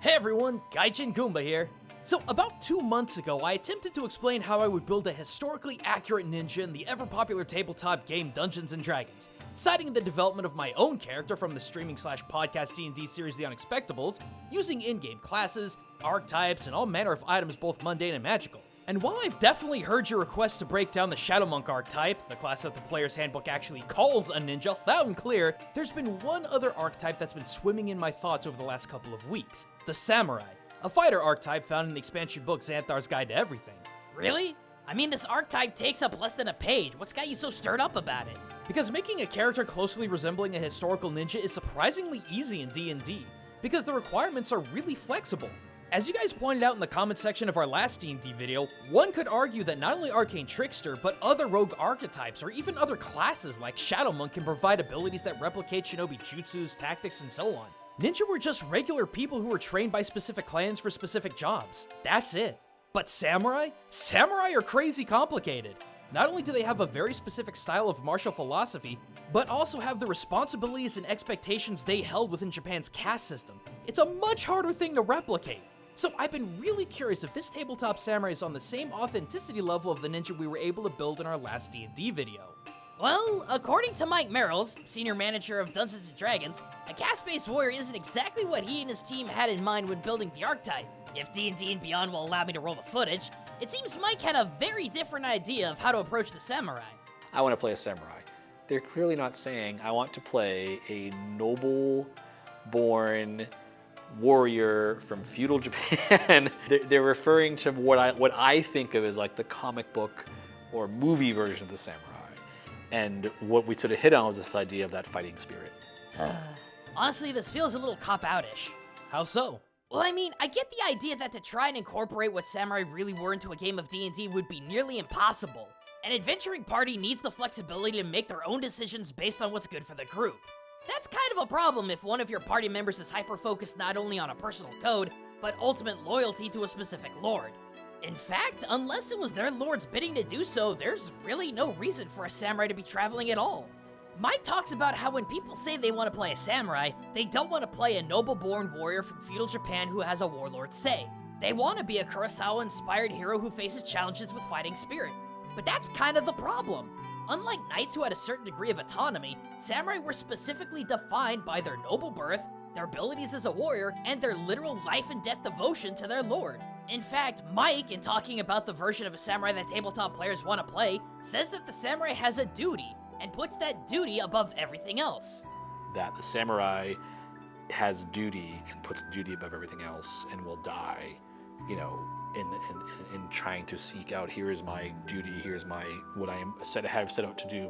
Hey everyone, Gaijin Goombah here. So about 2 months ago, I attempted to explain how I would build a historically accurate ninja in the ever-popular tabletop game Dungeons & Dragons, citing the development of my own character from the streaming/podcast D&D series The Unexpectables, using in-game classes, archetypes, and all manner of items both mundane and magical. And while I've definitely heard your request to break down the Shadow Monk archetype, the class that the player's handbook actually calls a ninja, loud and clear, there's been one other archetype that's been swimming in my thoughts over the last couple of weeks: the Samurai, a fighter archetype found in the expansion book Xanthar's Guide to Everything. Really? I mean, this archetype takes up less than a page. What's got you so stirred up about it? Because making a character closely resembling a historical ninja is surprisingly easy in D&D, because the requirements are really flexible. As you guys pointed out in the comment section of our last D&D video, one could argue that not only Arcane Trickster, but other rogue archetypes or even other classes like Shadow Monk can provide abilities that replicate shinobi jutsus, tactics, and so on. Ninja were just regular people who were trained by specific clans for specific jobs. That's it. But samurai? Samurai are crazy complicated. Not only do they have a very specific style of martial philosophy, but also have the responsibilities and expectations they held within Japan's caste system. It's a much harder thing to replicate. So I've been really curious if this tabletop samurai is on the same authenticity level of the ninja we were able to build in our last D&D video. Well, according to Mike Merrills, senior manager of Dungeons & Dragons, a caste-based warrior isn't exactly what he and his team had in mind when building the archetype. If D&D and Beyond will allow me to roll the footage, it seems Mike had a very different idea of how to approach the samurai. I want to play a samurai. They're clearly not saying, I want to play a noble-born warrior from feudal Japan. They're referring to what I think of as like the comic book or movie version of the samurai. And what we sort of hit on was this idea of that fighting spirit. Honestly, this feels a little cop-out-ish. How so? Well, I mean, I get the idea that to try and incorporate what samurai really were into a game of D&D would be nearly impossible. An adventuring party needs the flexibility to make their own decisions based on what's good for the group. That's kind of a problem if one of your party members is hyper-focused not only on a personal code, but ultimate loyalty to a specific lord. In fact, unless it was their lord's bidding to do so, there's really no reason for a samurai to be traveling at all. Mike talks about how when people say they want to play a samurai, they don't want to play a noble-born warrior from feudal Japan who has a warlord's say. They want to be a Kurosawa-inspired hero who faces challenges with fighting spirit. But that's kind of the problem. Unlike knights who had a certain degree of autonomy, samurai were specifically defined by their noble birth, their abilities as a warrior, and their literal life and death devotion to their lord. In fact, Mike, in talking about the version of a samurai that tabletop players want to play, says that the samurai has a duty, and puts that duty above everything else. That the samurai has duty and puts duty above everything else and will die, you know, in trying to seek out, here is my duty, here's my what I have set out to do,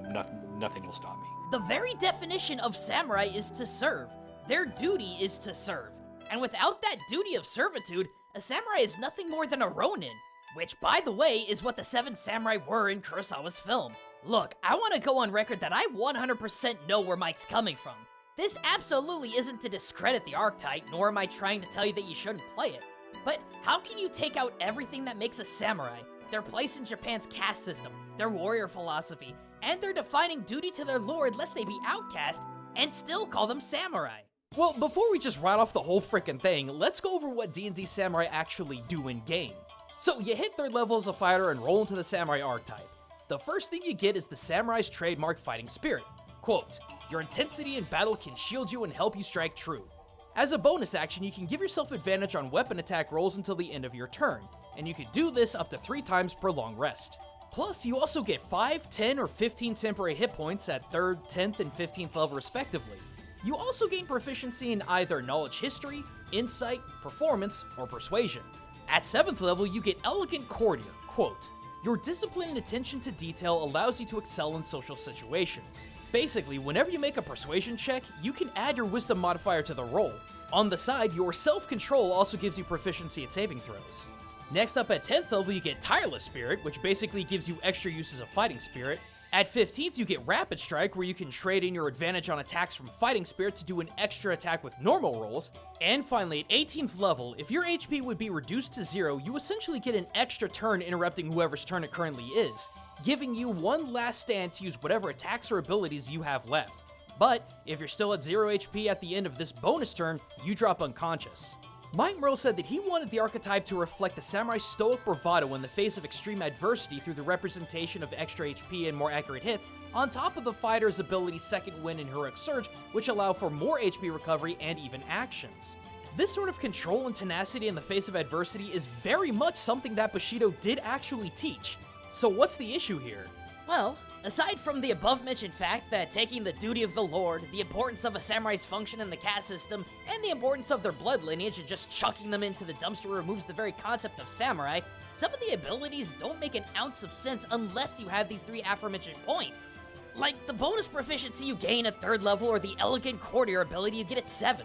nothing will stop me. The very definition of samurai is to serve. Their duty is to serve. And without that duty of servitude, a samurai is nothing more than a ronin, which, by the way, is what the 7 samurai were in Kurosawa's film. Look, I want to go on record that I 100% know where Mike's coming from. This absolutely isn't to discredit the archetype, nor am I trying to tell you that you shouldn't play it. But how can you take out everything that makes a samurai, their place in Japan's caste system, their warrior philosophy, and their defining duty to their lord lest they be outcast, and still call them samurai? Well, before we just write off the whole frickin' thing, let's go over what D&D samurai actually do in-game. So you hit 3rd level as a fighter and roll into the samurai archetype. The first thing you get is the samurai's trademark fighting spirit. Quote, your intensity in battle can shield you and help you strike true. As a bonus action, you can give yourself advantage on weapon attack rolls until the end of your turn, and you can do this up to 3 times per long rest. Plus, you also get 5, 10, or 15 temporary hit points at 3rd, 10th, and 15th level respectively. You also gain proficiency in either knowledge history, insight, performance, or persuasion. At 7th level, you get elegant courtier. Quote, your discipline and attention to detail allows you to excel in social situations. Basically, whenever you make a persuasion check, you can add your wisdom modifier to the roll. On the side, your self-control also gives you proficiency at saving throws. Next up at 10th level, you get tireless spirit, which basically gives you extra uses of fighting spirit. At 15th, you get Rapid Strike, where you can trade in your advantage on attacks from Fighting Spirit to do an extra attack with normal rolls. And finally, at 18th level, if your HP would be reduced to 0, you essentially get an extra turn interrupting whoever's turn it currently is, giving you one last stand to use whatever attacks or abilities you have left. But if you're still at 0 HP at the end of this bonus turn, you drop unconscious. Mike Merle said that he wanted the archetype to reflect the samurai's stoic bravado in the face of extreme adversity through the representation of extra HP and more accurate hits, on top of the fighter's ability Second Wind and Heroic Surge, which allow for more HP recovery and even actions. This sort of control and tenacity in the face of adversity is very much something that Bushido did actually teach. So what's the issue here? Well, aside from the above-mentioned fact that taking the duty of the Lord, the importance of a samurai's function in the caste system, and the importance of their blood lineage and just chucking them into the dumpster removes the very concept of samurai, some of the abilities don't make an ounce of sense unless you have these three aforementioned points. Like the bonus proficiency you gain at 3rd level or the elegant courtier ability you get at 7th.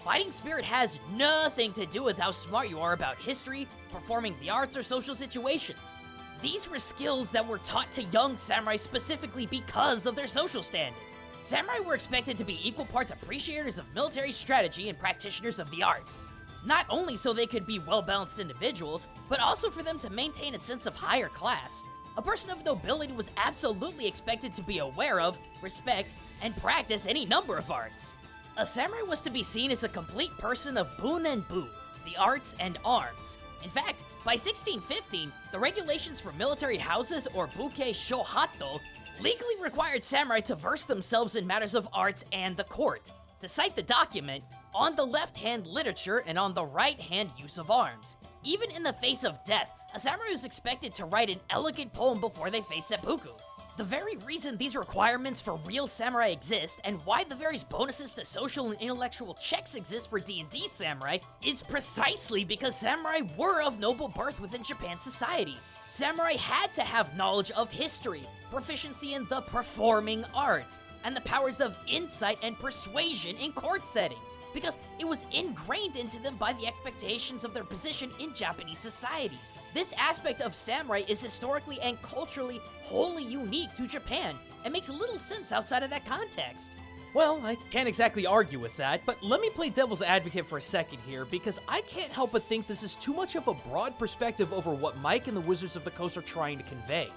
Fighting spirit has nothing to do with how smart you are about history, performing the arts, or social situations. These were skills that were taught to young samurai specifically because of their social standing. Samurai were expected to be equal parts appreciators of military strategy and practitioners of the arts. Not only so they could be well-balanced individuals, but also for them to maintain a sense of higher class. A person of nobility was absolutely expected to be aware of, respect, and practice any number of arts. A samurai was to be seen as a complete person of bun and bu, the arts and arms. In fact, by 1615, the regulations for military houses, or buke shohato, legally required samurai to verse themselves in matters of arts and the court. To cite the document, on the left hand literature and on the right hand use of arms. Even in the face of death, a samurai was expected to write an elegant poem before they face seppuku. The very reason these requirements for real samurai exist, and why the various bonuses to social and intellectual checks exist for D&D samurai, is precisely because samurai were of noble birth within Japan's society. Samurai had to have knowledge of history, proficiency in the performing arts, and the powers of insight and persuasion in court settings, because it was ingrained into them by the expectations of their position in Japanese society. This aspect of samurai is historically and culturally wholly unique to Japan, and makes little sense outside of that context. Well, I can't exactly argue with that, but let me play devil's advocate for a second here, because I can't help but think this is too much of a broad perspective over what Mike and the Wizards of the Coast are trying to convey.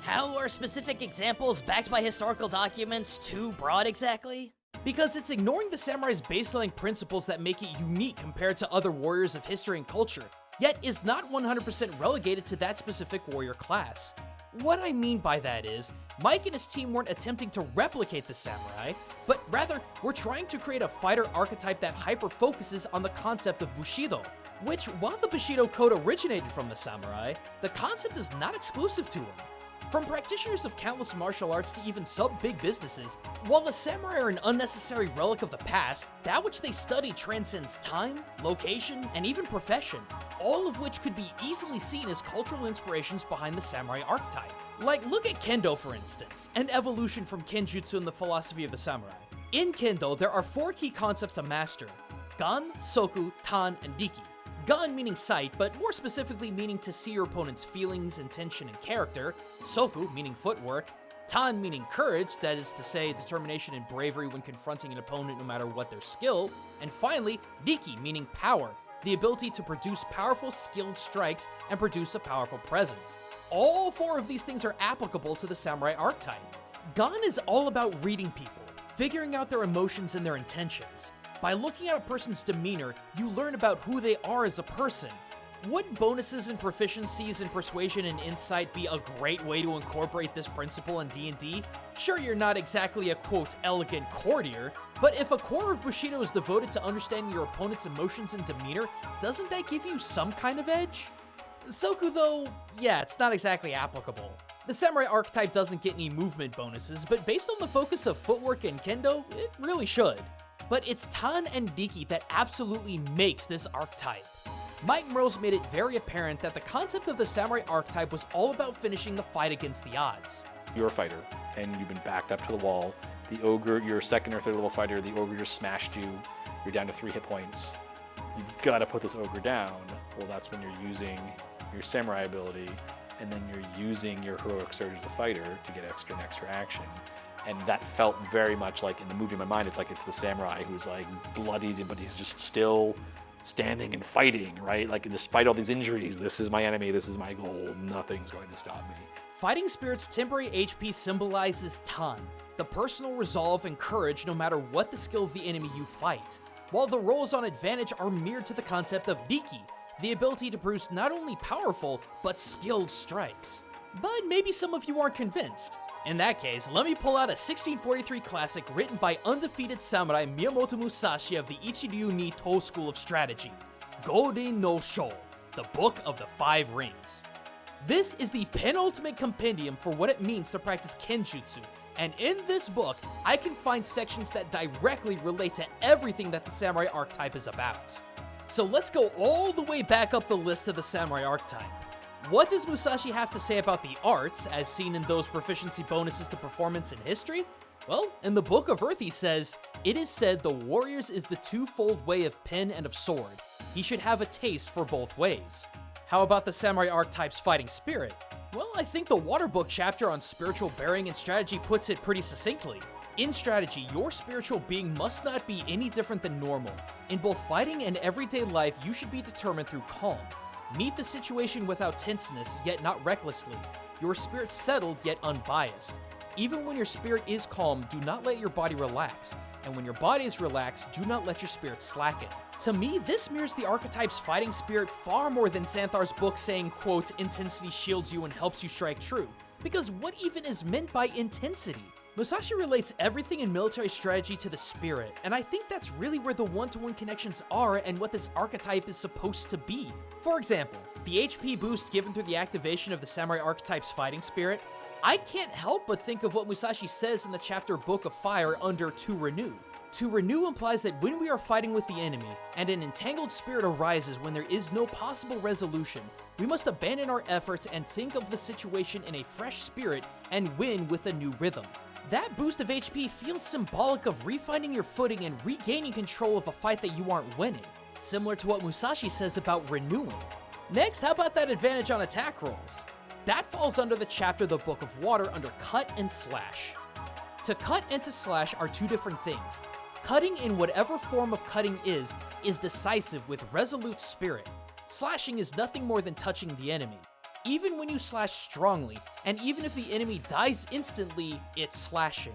How are specific examples backed by historical documents too broad exactly? Because it's ignoring the samurai's baseline principles that make it unique compared to other warriors of history and culture, yet is not 100% relegated to that specific warrior class. What I mean by that is, Mike and his team weren't attempting to replicate the samurai, but rather were trying to create a fighter archetype that hyper-focuses on the concept of Bushido, which, while the Bushido code originated from the samurai, the concept is not exclusive to them. From practitioners of countless martial arts to even sub-big businesses, while the samurai are an unnecessary relic of the past, that which they study transcends time, location, and even profession, all of which could be easily seen as cultural inspirations behind the samurai archetype. Like, look at Kendo for instance, an evolution from Kenjutsu and the philosophy of the samurai. In Kendo, there are 4 key concepts to master: Gan, Soku, Tan, and Riki. Gan meaning sight, but more specifically meaning to see your opponent's feelings, intention, and character. Soku meaning footwork. Tan meaning courage, that is to say determination and bravery when confronting an opponent no matter what their skill. And finally, Riki meaning power, the ability to produce powerful skilled strikes and produce a powerful presence. All 4 of these things are applicable to the samurai archetype. Gan is all about reading people, figuring out their emotions and their intentions. By looking at a person's demeanor, you learn about who they are as a person. Wouldn't bonuses and proficiencies in persuasion and insight be a great way to incorporate this principle in D&D? Sure, you're not exactly a quote elegant courtier, but if a core of Bushido is devoted to understanding your opponent's emotions and demeanor, doesn't that give you some kind of edge? Soku though, yeah, it's not exactly applicable. The samurai archetype doesn't get any movement bonuses, but based on the focus of footwork and kendo, it really should. But it's Tan and Riki that absolutely makes this archetype. Mike Merles made it very apparent that the concept of the samurai archetype was all about finishing the fight against the odds. You're a fighter, and you've been backed up to the wall. The ogre, you're a 2nd or 3rd level fighter, the ogre just smashed you. You're down to 3 hit points. You've got to put this ogre down. Well, that's when you're using your samurai ability, and then you're using your heroic surge as a fighter to get extra action. And that felt very much like, in the movie in my mind, it's like it's the samurai who's like bloodied, but he's just still standing and fighting, right? Like, despite all these injuries, this is my enemy, this is my goal, nothing's going to stop me. Fighting Spirit's temporary HP symbolizes Tan, the personal resolve and courage no matter what the skill of the enemy you fight. while the rolls on advantage are mirrored to the concept of Niki, the ability to produce not only powerful, but skilled strikes. But maybe some of you aren't convinced. In that case, let me pull out a 1643 classic written by undefeated samurai Miyamoto Musashi of the Ichiryu ni To school of strategy, Golden no Sho, the Book of the Five Rings. This is the penultimate compendium for what it means to practice Kenjutsu, and in this book, I can find sections that directly relate to everything that the samurai archetype is about. So let's go all the way back up the list of the samurai archetype. What does Musashi have to say about the arts, as seen in those proficiency bonuses to performance in history? Well, in the Book of Earth he says, "It is said the warrior's is the twofold way of pen and of sword. He should have a taste for both ways." How about the samurai archetype's fighting spirit? Well, I think the Water Book chapter on spiritual bearing and strategy puts it pretty succinctly. In strategy, your spiritual being must not be any different than normal. In both fighting and everyday life, you should be determined through calm. Meet the situation without tenseness, yet not recklessly. Your spirit settled, yet unbiased. Even when your spirit is calm, do not let your body relax. And when your body is relaxed, do not let your spirit slacken. To me, this mirrors the archetype's fighting spirit far more than Xanthar's book saying, quote, "Intensity shields you and helps you strike true." Because what even is meant by intensity? Musashi relates everything in military strategy to the spirit, and I think that's really where the one-to-one connections are and what this archetype is supposed to be. For example, the HP boost given through the activation of the samurai archetype's fighting spirit, I can't help but think of what Musashi says in the chapter Book of Fire under To Renew. To renew implies that when we are fighting with the enemy, and an entangled spirit arises when there is no possible resolution, we must abandon our efforts and think of the situation in a fresh spirit and win with a new rhythm. That boost of HP feels symbolic of refinding your footing and regaining control of a fight that you aren't winning, similar to what Musashi says about renewing. Next, how about that advantage on attack rolls? That falls under the chapter The Book of Water under Cut and Slash. To cut and to slash are two different things. Cutting in whatever form of cutting is decisive with resolute spirit. Slashing is nothing more than touching the enemy. Even when you slash strongly, and even if the enemy dies instantly, it's slashing.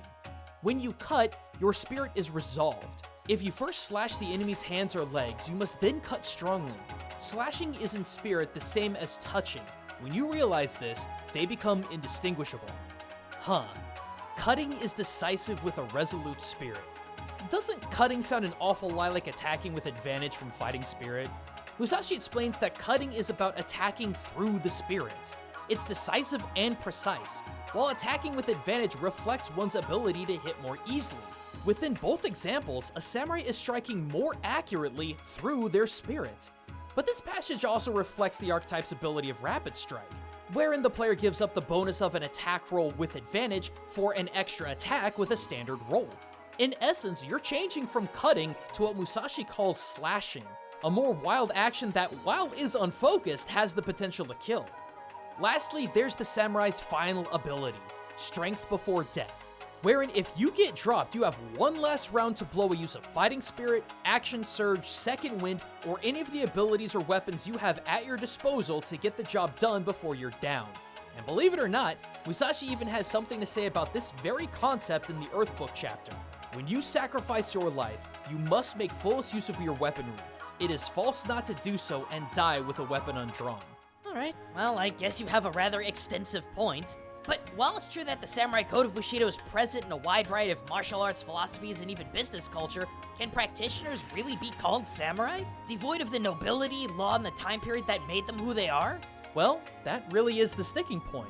When you cut, your spirit is resolved. If you first slash the enemy's hands or legs, you must then cut strongly. Slashing is in spirit the same as touching. When you realize this, they become indistinguishable. Cutting is decisive with a resolute spirit. Doesn't cutting sound an awful lot like attacking with advantage from fighting spirit? Musashi explains that cutting is about attacking through the spirit. It's decisive and precise, while attacking with advantage reflects one's ability to hit more easily. Within both examples, a samurai is striking more accurately through their spirit. But this passage also reflects the archetype's ability of Rapid Strike, wherein the player gives up the bonus of an attack roll with advantage for an extra attack with a standard roll. In essence, you're changing from cutting to what Musashi calls slashing, a more wild action that, while is unfocused, has the potential to kill. Lastly, there's the samurai's final ability, Strength Before Death, wherein if you get dropped, you have one last round to blow a use of Fighting Spirit, Action Surge, Second Wind, or any of the abilities or weapons you have at your disposal to get the job done before you're down. And believe it or not, Musashi even has something to say about this very concept in the Earth Book chapter. When you sacrifice your life, you must make fullest use of your weaponry. It is false not to do so and die with a weapon undrawn. Alright, well, I guess you have a rather extensive point. But while it's true that the Samurai Code of Bushido is present in a wide variety of martial arts philosophies and even business culture, can practitioners really be called samurai? Devoid of the nobility, law, and the time period that made them who they are? Well, that really is the sticking point.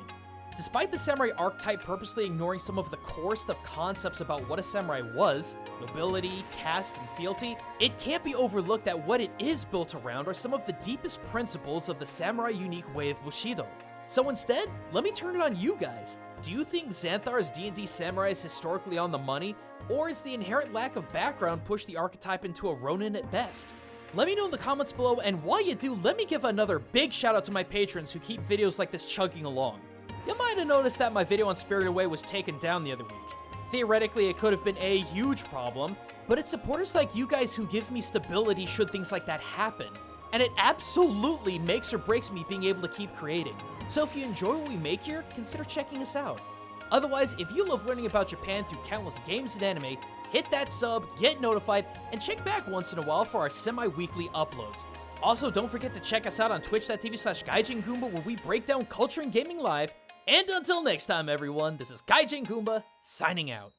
Despite the samurai archetype purposely ignoring some of the corest of concepts about what a samurai was, nobility, caste, and fealty, it can't be overlooked that what it is built around are some of the deepest principles of the samurai unique way of Bushido. So instead, let me turn it on you guys. Do you think Xanthar's D&D samurai is historically on the money, or is the inherent lack of background push the archetype into a ronin at best? Let me know in the comments below, and while you do, let me give another big shout out to my patrons who keep videos like this chugging along. You might have noticed that my video on Spirited Away was taken down the other week. Theoretically, it could have been a huge problem, but it's supporters like you guys who give me stability should things like that happen. And it absolutely makes or breaks me being able to keep creating. So if you enjoy what we make here, consider checking us out. Otherwise, if you love learning about Japan through countless games and anime, hit that sub, get notified, and check back once in a while for our semi-weekly uploads. Also, don't forget to check us out on twitch.tv/Gaijin Goombah, where we break down culture and gaming live. And until next time, everyone, this is Gaijin Goombah, signing out.